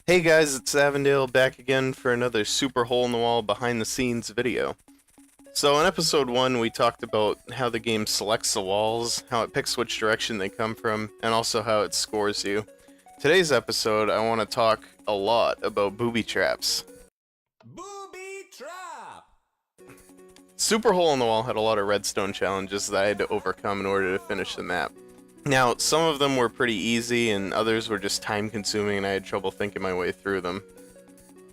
Hey guys, it's Avondale back again for another super hole-in-the-wall behind-the-scenes video. So in episode 1 we talked about how the game selects the walls, how it picks which direction they come from, and also how it scores you. Today's episode I want to talk a lot about Booby Traps. Booby Trap! Super Hole-in-the-Wall had a lot of redstone challenges that I had to overcome in order to finish the map. Now, some of them were pretty easy and others were just time consuming and I had trouble thinking my way through them.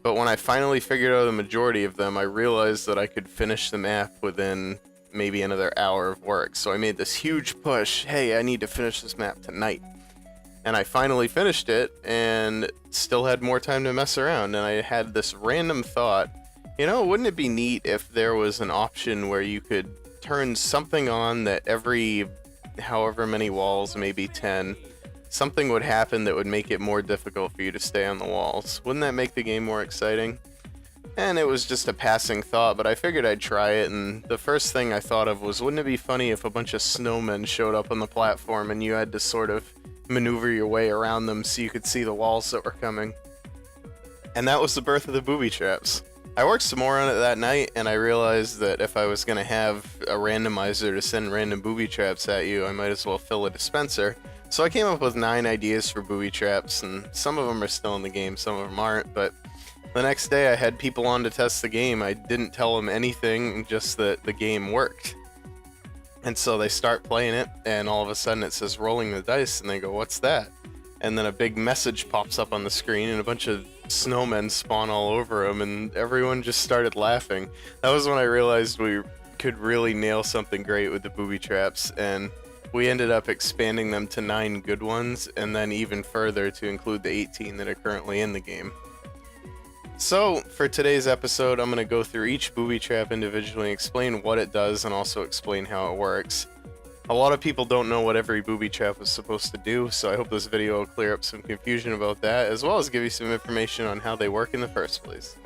But when I finally figured out the majority of them, I realized that I could finish the map within maybe another hour of work. So I made this huge push, hey, I need to finish this map tonight. And I finally finished it and still had more time to mess around, and I had this random thought, wouldn't it be neat if there was an option where you could turn something on that every however many walls, maybe 10, something would happen that would make it more difficult for you to stay on the walls. Wouldn't that make the game more exciting? And it was just a passing thought, but I figured I'd try it, and the first thing I thought of was, wouldn't it be funny if a bunch of snowmen showed up on the platform and you had to sort of maneuver your way around them so you could see the walls that were coming? And that was the birth of the Booby Traps. I worked some more on it that night, and I realized that if I was going to have a randomizer to send random booby traps at you, I might as well fill a dispenser. So I came up with 9 ideas for booby traps, and some of them are still in the game, some of them aren't, but the next day I had people on to test the game. I didn't tell them anything, just that the game worked. And so they start playing it, and all of a sudden it says rolling the dice, and they go, what's that? And then a big message pops up on the screen, and a bunch of snowmen spawn all over them, and everyone just started laughing. That was when I realized we could really nail something great with the booby traps, and we ended up expanding them to 9 good ones, and then even further to include the 18 that are currently in the game. So, for today's episode, I'm going to go through each booby trap individually and explain what it does, and also explain how it works. A lot of people don't know what every booby trap is supposed to do, so I hope this video will clear up some confusion about that, as well as give you some information on how they work in the first place.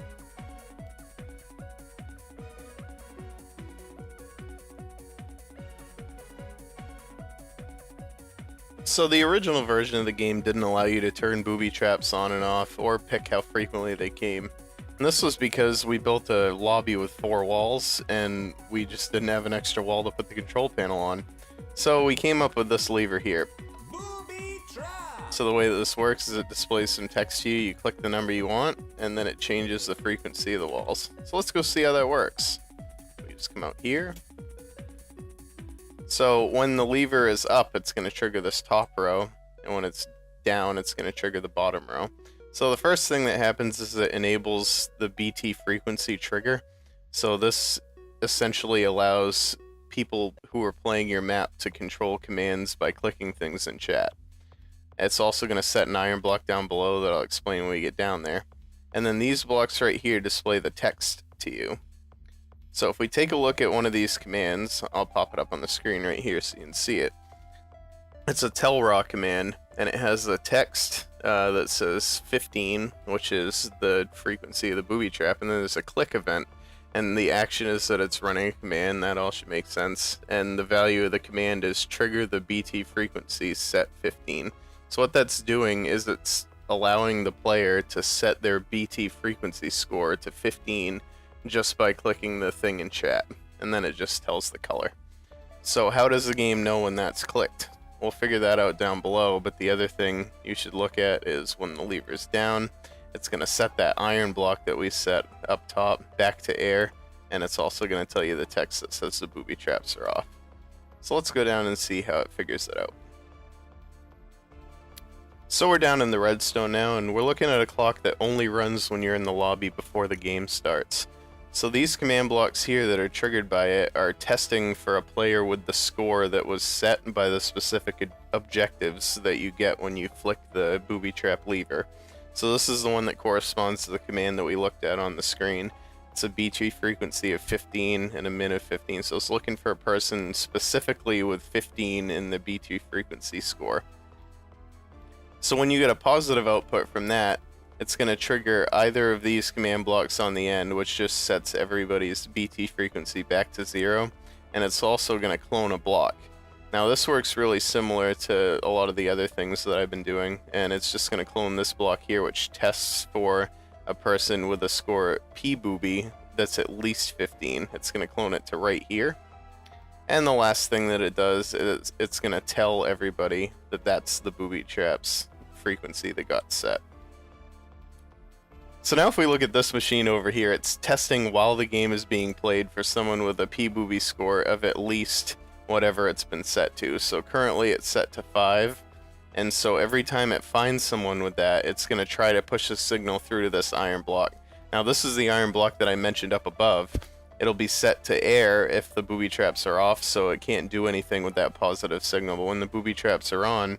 So the original version of the game didn't allow you to turn booby traps on and off, or pick how frequently they came. And this was because we built a lobby with 4 walls, and we just didn't have an extra wall to put the control panel on. So we came up with this lever here. Booby Trap! So the way that this works is it displays some text to you, you click the number you want, and then it changes the frequency of the walls. So let's go see how that works. We just come out here. So when the lever is up, it's going to trigger this top row, and when it's down, it's going to trigger the bottom row. So the first thing that happens is it enables the BT frequency trigger. So this essentially allows people who are playing your map to control commands by clicking things in chat. It's also going to set an iron block down below that I'll explain when we get down there. And then these blocks right here display the text to you. So if we take a look at one of these commands, I'll pop it up on the screen right here so you can see it. It's a tell raw command, and it has the text that says 15, which is the frequency of the booby trap, and then there's a click event. And the action is that it's running a command. That all should make sense. And the value of the command is trigger the BT frequency set 15. So what that's doing is it's allowing the player to set their BT frequency score to 15 just by clicking the thing in chat. And then it just tells the color. So how does the game know when that's clicked? We'll figure that out down below, but the other thing you should look at is when the lever's down, it's going to set that iron block that we set up top back to air, and it's also going to tell you the text that says the booby traps are off. So let's go down and see how it figures it out. So we're down in the redstone now, and we're looking at a clock that only runs when you're in the lobby before the game starts. So these command blocks here that are triggered by it are testing for a player with the score that was set by the specific objectives that you get when you flick the booby trap lever. So this is the one that corresponds to the command that we looked at on the screen. It's a BT frequency of 15 and a min of 15, so it's looking for a person specifically with 15 in the BT frequency score. So when you get a positive output from that, it's going to trigger either of these command blocks on the end, which just sets everybody's BT frequency back to 0, and it's also going to clone a block. Now this works really similar to a lot of the other things that I've been doing, and it's just going to clone this block here, which tests for a person with a score P-Booby that's at least 15. It's going to clone it to right here. And the last thing that it does is it's going to tell everybody that that's the Booby Traps frequency that got set. So now if we look at this machine over here, it's testing while the game is being played for someone with a P-Booby score of at least whatever it's been set to. So currently it's set to 5, and so every time it finds someone with that, it's going to try to push a signal through to this iron block. Now this is the iron block that I mentioned up above. It'll be set to air if the booby traps are off, so it can't do anything with that positive signal. But when the booby traps are on,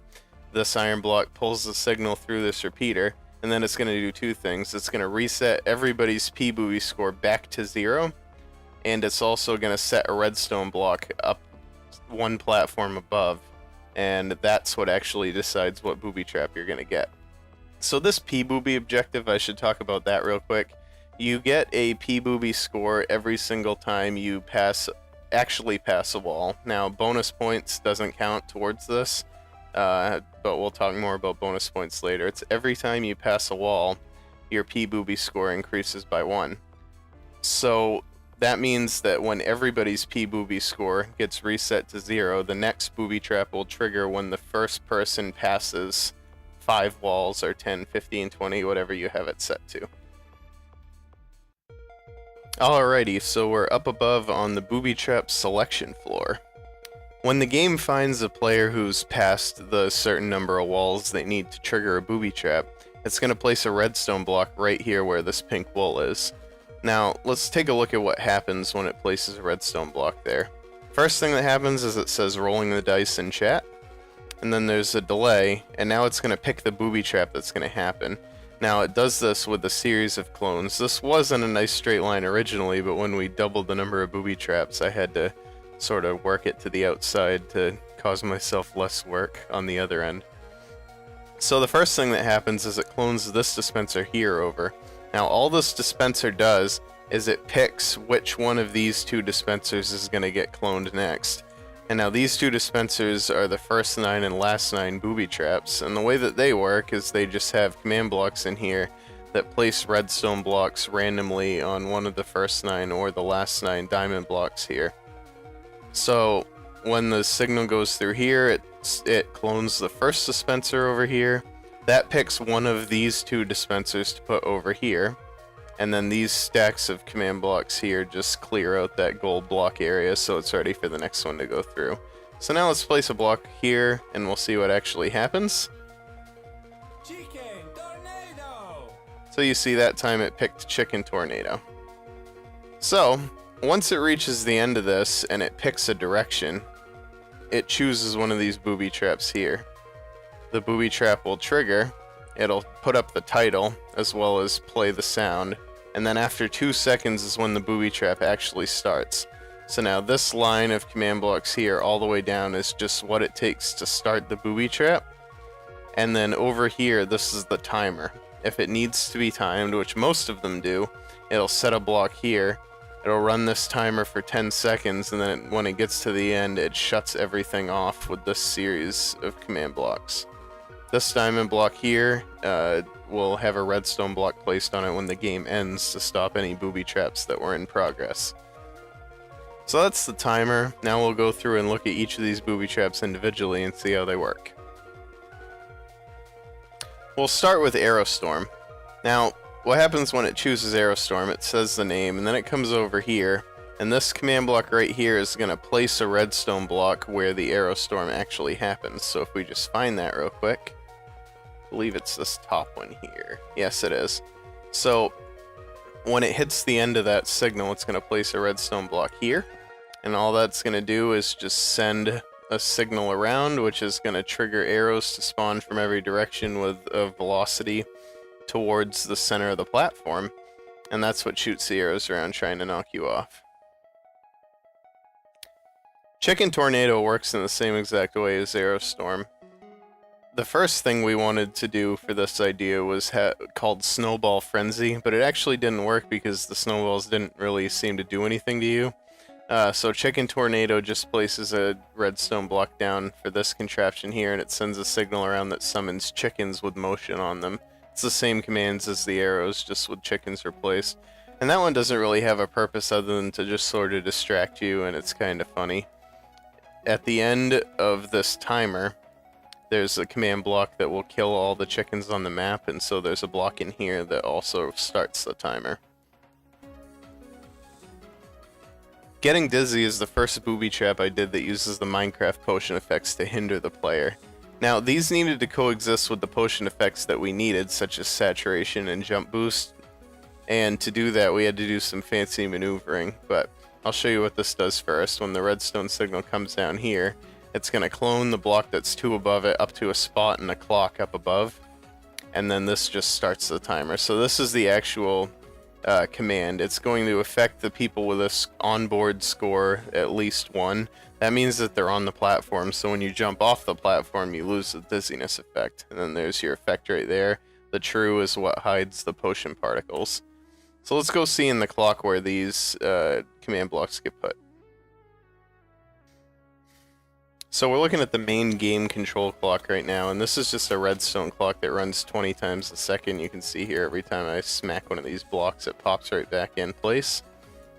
this iron block pulls the signal through this repeater, and then it's going to do two things. It's going to reset everybody's P-Booby score back to 0, and it's also going to set a redstone block up one platform above, and that's what actually decides what booby trap you're going to get. So this P-Booby objective, I should talk about that real quick. You get a P-Booby score every single time you actually pass a wall. Now, bonus points doesn't count towards this, but we'll talk more about bonus points later. It's every time you pass a wall, your P-Booby score increases by 1. So that means that when everybody's P-Booby score gets reset to 0, the next booby trap will trigger when the first person passes 5 walls, or 10, 15, 20, whatever you have it set to. Alrighty, so we're up above on the booby trap selection floor. When the game finds a player who's passed the certain number of walls they need to trigger a booby trap, it's going to place a redstone block right here where this pink wool is. Now, let's take a look at what happens when it places a redstone block there. First thing that happens is it says rolling the dice in chat, and then there's a delay, and now it's going to pick the booby trap that's going to happen. Now, it does this with a series of clones. This wasn't a nice straight line originally, but when we doubled the number of booby traps, I had to sort of work it to the outside to cause myself less work on the other end. So the first thing that happens is it clones this dispenser here over. Now, all this dispenser does is it picks which one of these two dispensers is going to get cloned next. And now these two dispensers are the first 9 and last 9 booby traps, and the way that they work is they just have command blocks in here that place redstone blocks randomly on one of the first 9 or the last 9 diamond blocks here. So when the signal goes through here, it clones the first dispenser over here. That picks one of these two dispensers to put over here, and then these stacks of command blocks here just clear out that gold block area so it's ready for the next one to go through. So now let's place a block here and we'll see what actually happens. Chicken tornado! So you see that time it picked chicken tornado. So once it reaches the end of this and it picks a direction, it chooses one of these booby traps here. The booby trap will trigger, it'll put up the title as well as play the sound, and then after 2 seconds is when the booby trap actually starts. So now this line of command blocks here all the way down is just what it takes to start the booby trap, and then over here this is the timer. If it needs to be timed, which most of them do, it'll set a block here, it'll run this timer for 10 seconds, and then when it gets to the end it shuts everything off with this series of command blocks. This diamond block here will have a redstone block placed on it when the game ends to stop any booby traps that were in progress. So that's the timer. Now we'll go through and look at each of these booby traps individually and see how they work. We'll start with Aerostorm. Now, what happens when it chooses Aerostorm, it says the name, and then it comes over here, and this command block right here is going to place a redstone block where the Aerostorm actually happens. So if we just find that real quick, I believe it's this top one here. Yes, it is. So when it hits the end of that signal, it's going to place a redstone block here, and all that's going to do is just send a signal around, which is going to trigger arrows to spawn from every direction with a velocity towards the center of the platform, and that's what shoots the arrows around trying to knock you off. Chicken Tornado works in the same exact way as Aerostorm. The first thing we wanted to do for this idea was called Snowball Frenzy, but it actually didn't work because the snowballs didn't really seem to do anything to you. So Chicken Tornado just places a redstone block down for this contraption here, and it sends a signal around that summons chickens with motion on them. It's the same commands as the arrows, just with chickens replaced. And that one doesn't really have a purpose other than to just sort of distract you, and it's kind of funny. At the end of this timer, there's a command block that will kill all the chickens on the map, and so there's a block in here that also starts the timer. Getting Dizzy is the first booby trap I did that uses the Minecraft potion effects to hinder the player. Now, these needed to coexist with the potion effects that we needed, such as saturation and jump boost, and to do that we had to do some fancy maneuvering, but I'll show you what this does first. When the redstone signal comes down here, it's going to clone the block that's 2 above it up to a spot and a clock up above, and then this just starts the timer. So this is the actual command. It's going to affect the people with a onboard score at least 1. That means that they're on the platform, so when you jump off the platform you lose the dizziness effect. And then there's your effect right there. The true is what hides the potion particles. So let's go see in the clock where these command blocks get put. So we're looking at the main game control clock right now, and this is just a redstone clock that runs 20 times a second. You can see here every time I smack one of these blocks it pops right back in place.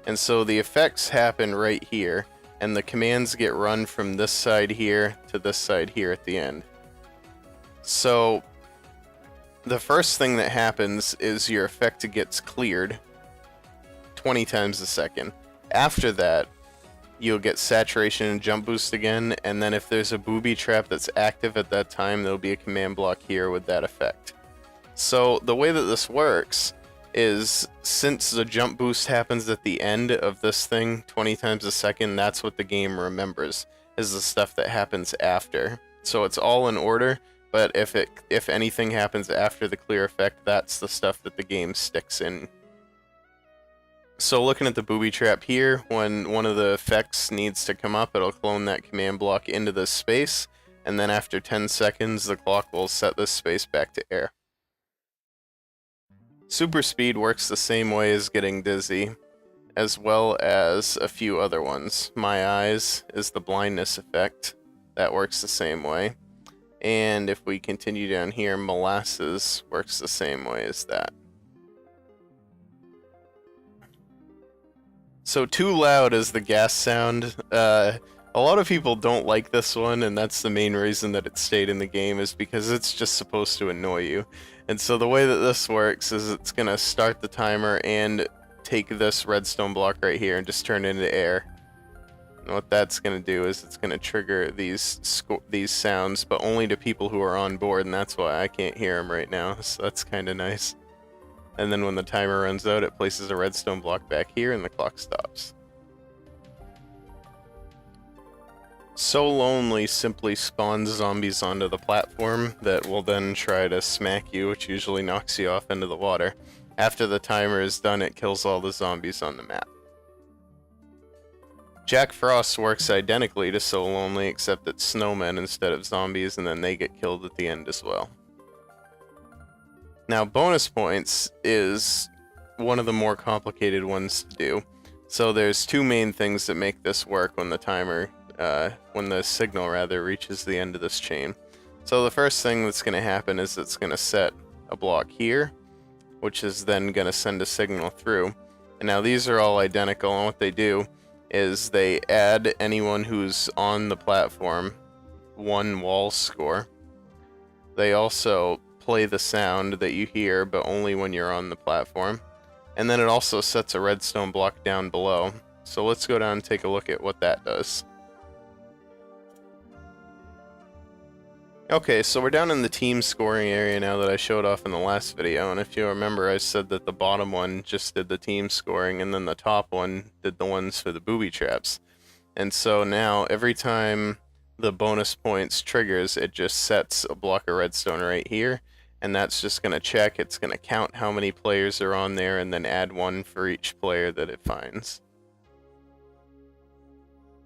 And so the effects happen right here, and the commands get run from this side here to this side here at the end. So the first thing that happens is your effect gets cleared 20 times a second. After that, you'll get saturation and jump boost again, and then if there's a booby trap that's active at that time, there'll be a command block here with that effect. So the way that this works is, since the jump boost happens at the end of this thing 20 times a second, that's what the game remembers, is the stuff that happens after. So it's all in order, but if anything happens after the clear effect, that's the stuff that the game sticks in. So looking at the booby trap here, when one of the effects needs to come up, it'll clone that command block into this space, and then after 10 seconds, the clock will set this space back to air. Super speed works the same way as getting dizzy, as well as a few other ones. My eyes is the blindness effect. That works the same way. And if we continue down here, molasses works the same way as that. So too loud is the gas sound. A lot of people don't like this one, and that's the main reason that it stayed in the game, is because it's just supposed to annoy you. And so the way that this works is it's going to start the timer and take this redstone block right here and just turn it into air. And what that's going to do is it's going to trigger these sounds, but only to people who are on board, and that's why I can't hear them right now, so that's kind of nice. And then when the timer runs out, it places a redstone block back here and the clock stops. So Lonely simply spawns zombies onto the platform that will then try to smack you, which usually knocks you off into the water. After the timer is done, it kills all the zombies on the map. Jack Frost works identically to So Lonely, except it's snowmen instead of zombies, and then they get killed at the end as well. Now, bonus points is one of the more complicated ones to do. So there's 2 main things that make this work when the timer, when the signal rather, reaches the end of this chain. So the first thing that's going to happen is it's going to set a block here, which is then going to send a signal through. And now these are all identical, and what they do is they add anyone who's on the platform 1 wall score. They also play the sound that you hear, but only when you're on the platform. And then it also sets a redstone block down below. So let's go down and take a look at what that does. Okay, so we're down in the team scoring area now that I showed off in the last video, and if you remember, I said that the bottom one just did the team scoring, and then the top one did the ones for the booby traps. And so now, every time the bonus points triggers, it just sets a block of redstone right here, and that's just going to check. It's going to count how many players are on there, and then add 1 for each player that it finds.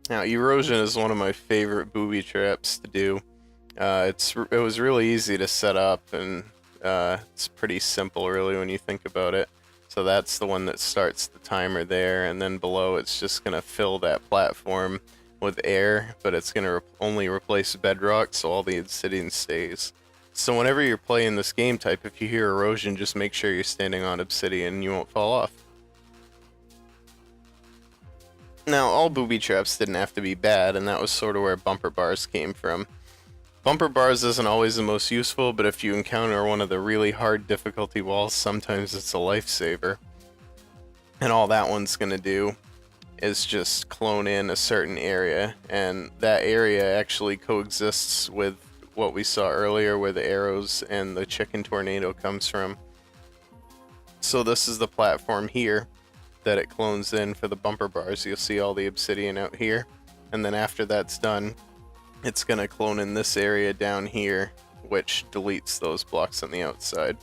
Now, erosion is one of my favorite booby traps to do. It was really easy to set up, and it's pretty simple really when you think about it. So that's the one that starts the timer there, and then below it's just going to fill that platform with air, but it's going to only replace bedrock, so all the obsidian stays. So whenever you're playing this game type, if you hear erosion, just make sure you're standing on obsidian and you won't fall off. Now, all booby traps didn't have to be bad, and that was sort of where bumper bars came from. Bumper bars isn't always the most useful, but if you encounter one of the really hard difficulty walls, sometimes it's a lifesaver. And all that one's going to do is just clone in a certain area, and that area actually coexists with what we saw earlier where the arrows and the chicken tornado comes from. So this is the platform here that it clones in for the bumper bars. You'll see all the obsidian out here, and then after that's done, it's going to clone in this area down here, which deletes those blocks on the outside.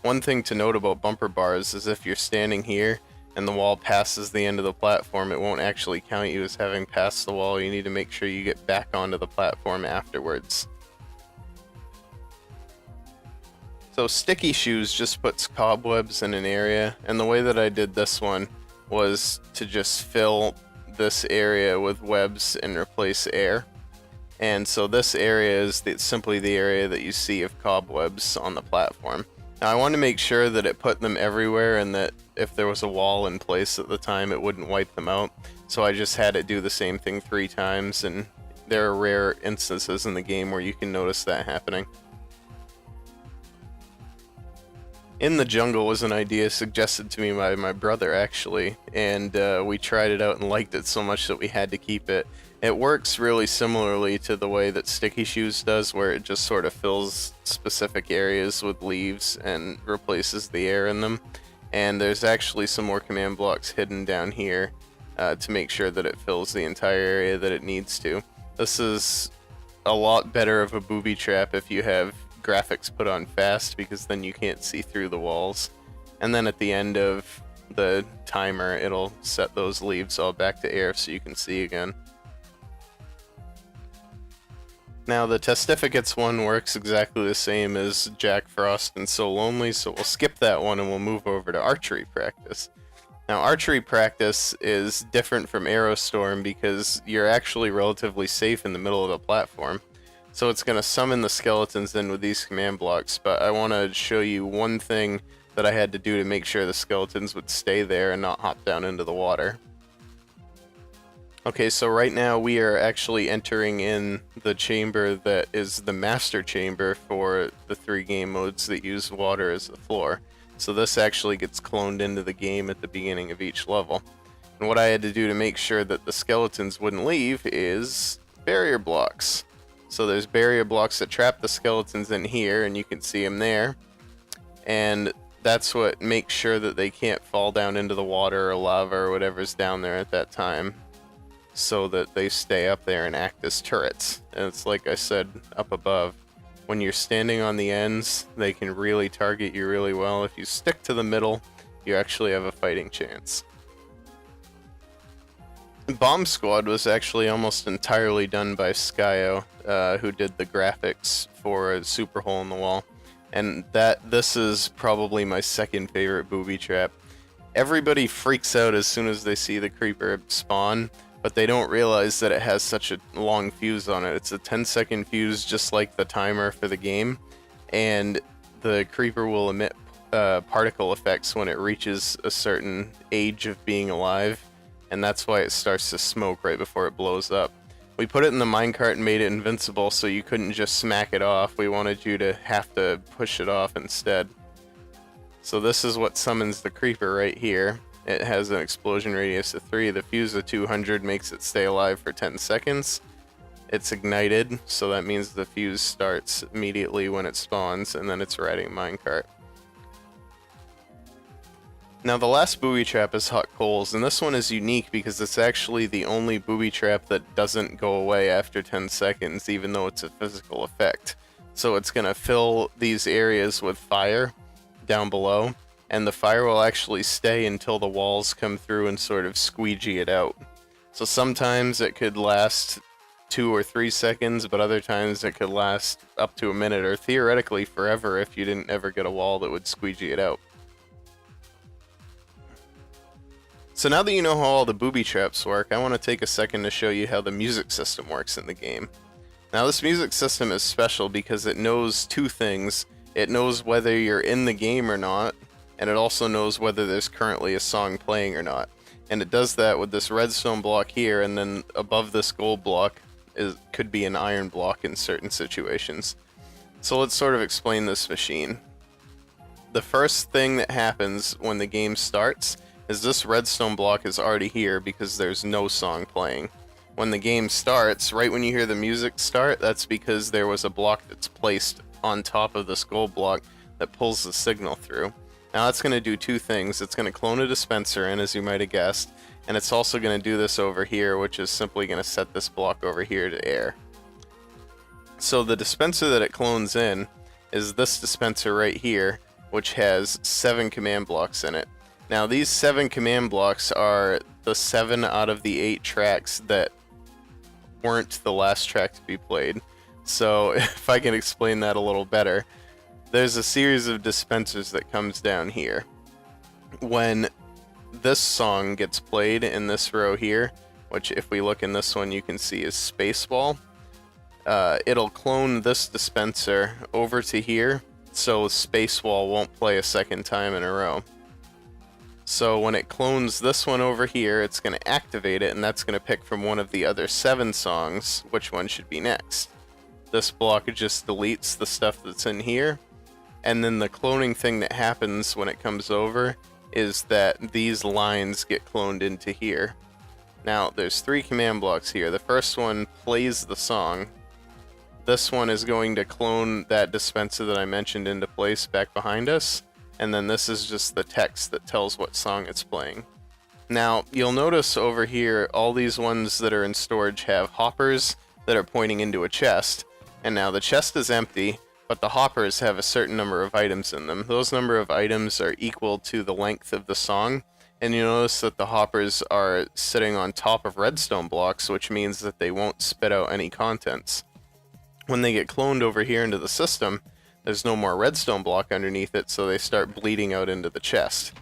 One thing to note about bumper bars is if you're standing here and the wall passes the end of the platform, it won't actually count you as having passed the wall. You need to make sure you get back onto the platform afterwards. So sticky shoes just puts cobwebs in an area, and the way that I did this one was to just fill this area with webs and replace air. And so this area is simply the area that you see of cobwebs on the platform. Now I want to make sure that it put them everywhere, and that if there was a wall in place at the time, it wouldn't wipe them out. So I just had it do the same thing 3 times, and there are rare instances in the game where you can notice that happening. In the Jungle was an idea suggested to me by my brother, actually, and we tried it out and liked it so much that we had to keep it. It works really similarly to the way that Sticky Shoes does, where it just sort of fills specific areas with leaves and replaces the air in them. And there's actually some more command blocks hidden down here to make sure that it fills the entire area that it needs to. This is a lot better of a booby trap if you have graphics put on fast, because then you can't see through the walls. And then at the end of the timer, it'll set those leaves all back to air so you can see again. Now the Testificates one works exactly the same as Jack Frost and So Lonely, so we'll skip that one and we'll move over to archery practice. Now archery practice is different from Arrow Storm because you're actually relatively safe in the middle of the platform. So it's going to summon the skeletons in with these command blocks, but I want to show you one thing that I had to do to make sure the skeletons would stay there and not hop down into the water. Okay, so right now we are actually entering in the chamber that is the master chamber for the 3 game modes that use water as the floor. So this actually gets cloned into the game at the beginning of each level. And what I had to do to make sure that the skeletons wouldn't leave is barrier blocks. So there's barrier blocks that trap the skeletons in here, and you can see them there. And that's what makes sure that they can't fall down into the water or lava or whatever's down there at that time, so that they stay up there and act as turrets. And it's like I said up above, when you're standing on the ends, they can really target you really well. If you stick to the middle, you actually have a fighting chance. Bomb Squad was actually almost entirely done by Skyo, who did the graphics for Super Hole in the Wall. And this is probably my second favorite booby trap. Everybody freaks out as soon as they see the creeper spawn, but they don't realize that it has such a long fuse on it. It's a 10-second fuse, just like the timer for the game, and the creeper will emit particle effects when it reaches a certain age of being alive, and that's why it starts to smoke right before it blows up. We put it in the minecart and made it invincible, so you couldn't just smack it off. We wanted you to have to push it off instead. So this is what summons the creeper right here. It has an explosion radius of 3. The fuse of 200 makes it stay alive for 10 seconds. It's ignited, so that means the fuse starts immediately when it spawns, and then it's riding a minecart. Now the last booby trap is Hot Coals, and this one is unique because it's actually the only booby trap that doesn't go away after 10 seconds, even though it's a physical effect. So it's going to fill these areas with fire down below, and the fire will actually stay until the walls come through and sort of squeegee it out. So sometimes it could last 2 or 3 seconds, but other times it could last up to a minute, or theoretically forever if you didn't ever get a wall that would squeegee it out. So now that you know how all the booby traps work, I want to take a second to show you how the music system works in the game. Now this music system is special because it knows two things. It knows whether you're in the game or not, and it also knows whether there's currently a song playing or not. And it does that with this redstone block here, and then above this gold block could be an iron block in certain situations. So let's sort of explain this machine. The first thing that happens when the game starts is this redstone block is already here because there's no song playing. When the game starts, right when you hear the music start, that's because there was a block that's placed on top of this gold block that pulls the signal through. Now that's going to do two things. It's going to clone a dispenser in, as you might have guessed, and it's also going to do this over here, which is simply going to set this block over here to air. So the dispenser that it clones in is this dispenser right here, which has 7 command blocks in it. Now these 7 command blocks are the 7 out of the 8 tracks that weren't the last track to be played. So if I can explain that a little better, there's a series of dispensers that comes down here. When this song gets played in this row here, which if we look in this one you can see is Spaceball, it'll clone this dispenser over to here so Spacewall won't play a second time in a row. So when it clones this one over here, it's going to activate it, and that's going to pick from one of the other 7 songs which one should be next. This block just deletes the stuff that's in here, and then the cloning thing that happens when it comes over is that these lines get cloned into here. Now there's 3 command blocks here. The first one plays the song. This one is going to clone that dispenser that I mentioned into place back behind us, and then this is just the text that tells what song it's playing. Now you'll notice over here all these ones that are in storage have hoppers that are pointing into a chest, and now the chest is empty, but the hoppers have a certain number of items in them. Those number of items are equal to the length of the song, and you notice that the hoppers are sitting on top of redstone blocks, which means that they won't spit out any contents. When they get cloned over here into the system, there's no more redstone block underneath it, so they start bleeding out into the chest.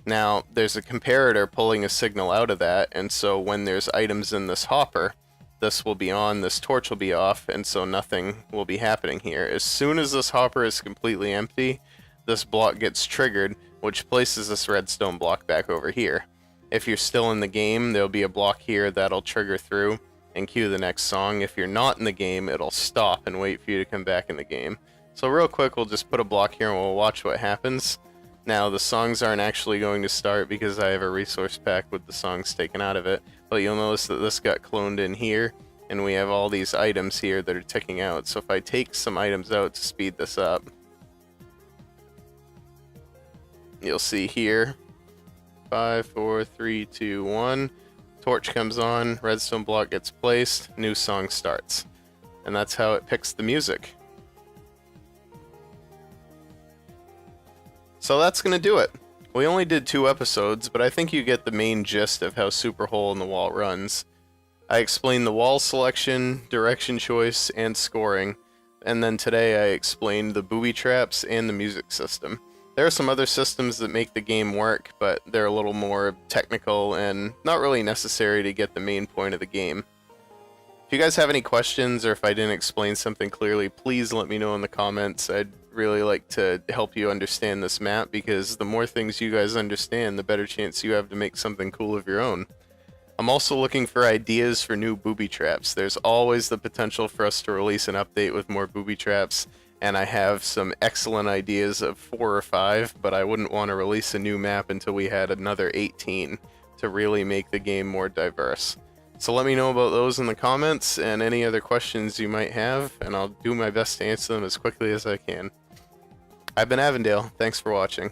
Now, there's a comparator pulling a signal out of that, and so when there's items in this hopper, this will be on, this torch will be off, and so nothing will be happening here. As soon as this hopper is completely empty, this block gets triggered, which places this redstone block back over here. If you're still in the game, there'll be a block here that'll trigger through and cue the next song. If you're not in the game, it'll stop and wait for you to come back in the game. So real quick, we'll just put a block here and we'll watch what happens. Now, the songs aren't actually going to start because I have a resource pack with the songs taken out of it, but you'll notice that this got cloned in here, and we have all these items here that are ticking out. So if I take some items out to speed this up, you'll see here, 5, 4, 3, 2, 1, torch comes on, redstone block gets placed, new song starts. And that's how it picks the music. So that's going to do it. We only did 2 episodes, but I think you get the main gist of how Super Hole in the Wall runs. I explained the wall selection, direction choice, and scoring, and then today I explained the booby traps and the music system. There are some other systems that make the game work, but they're a little more technical and not really necessary to get the main point of the game. If you guys have any questions, or if I didn't explain something clearly, please let me know in the comments. I'd really like to help you understand this map, because the more things you guys understand, the better chance you have to make something cool of your own. I'm also looking for ideas for new booby traps. There's always the potential for us to release an update with more booby traps, and I have some excellent ideas of 4 or 5, but I wouldn't want to release a new map until we had another 18 to really make the game more diverse. So let me know about those in the comments and any other questions you might have, and I'll do my best to answer them as quickly as I can. I've been Avondale. Thanks for watching.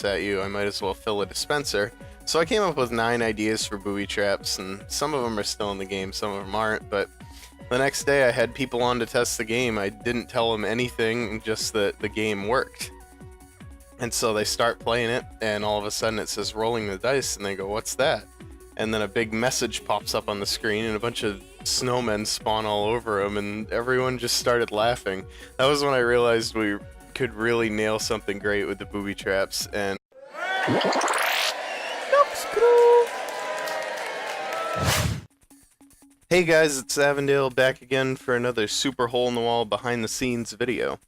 At you, I might as well fill a dispenser So I came up with 9 ideas for booby traps, and some of them are still in the game, some of them aren't, but the next day I had people on to test the game. I didn't tell them anything, just that the game worked. And so they start playing it, and all of a sudden it says rolling the dice, and they go, "What's that?" And then a big message pops up on the screen, and a bunch of snowmen spawn all over them, and everyone just started laughing. That was when I realized we could really nail something great with the booby traps, and hey guys, it's Avondale back again for another super hole in the wall behind the scenes video.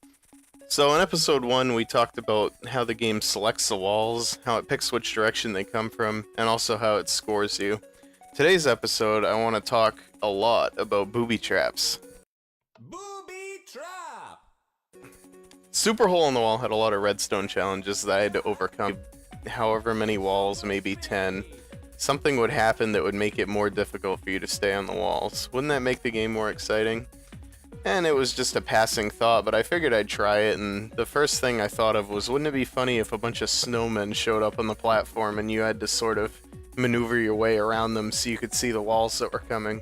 So in episode 1 we talked about how the game selects the walls, how it picks which direction they come from, and also how it scores you. Today's episode I want to talk a lot about booby traps. Booby Trap! Super hole in the wall had a lot of redstone challenges that I had to overcome. However many walls, maybe 10. Something would happen that would make it more difficult for you to stay on the walls. Wouldn't that make the game more exciting? And it was just a passing thought, but I figured I'd try it, and the first thing I thought of was, wouldn't it be funny if a bunch of snowmen showed up on the platform and you had to sort of maneuver your way around them so you could see the walls that were coming?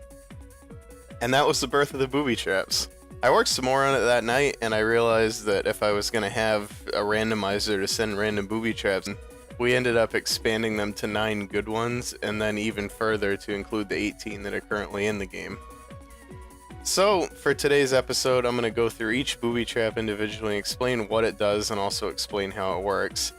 And that was the birth of the booby traps. I worked some more on it that night, and I realized that if I was going to have a randomizer to send random booby traps, we ended up expanding them to 9 good ones, and then even further to include the 18 that are currently in the game. So, for today's episode, I'm going to go through each booby trap individually, explain what it does, and also explain how it works.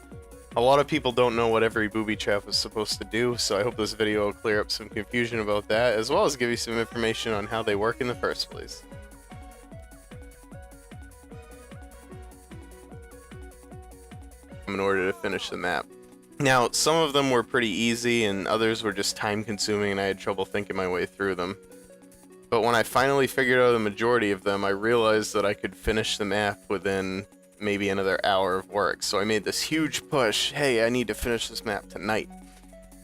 A lot of people don't know what every booby trap is supposed to do, so I hope this video will clear up some confusion about that, as well as give you some information on how they work in the first place. In order to finish the map. Now, some of them were pretty easy, and others were just time consuming, and I had trouble thinking my way through them. But when I finally figured out the majority of them, I realized that I could finish the map within maybe another hour of work. So I made this huge push, hey, I need to finish this map tonight.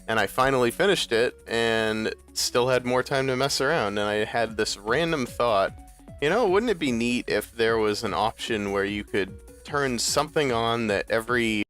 And I finally finished it, and still had more time to mess around, and I had this random thought, you know, wouldn't it be neat if there was an option where you could turn something on that every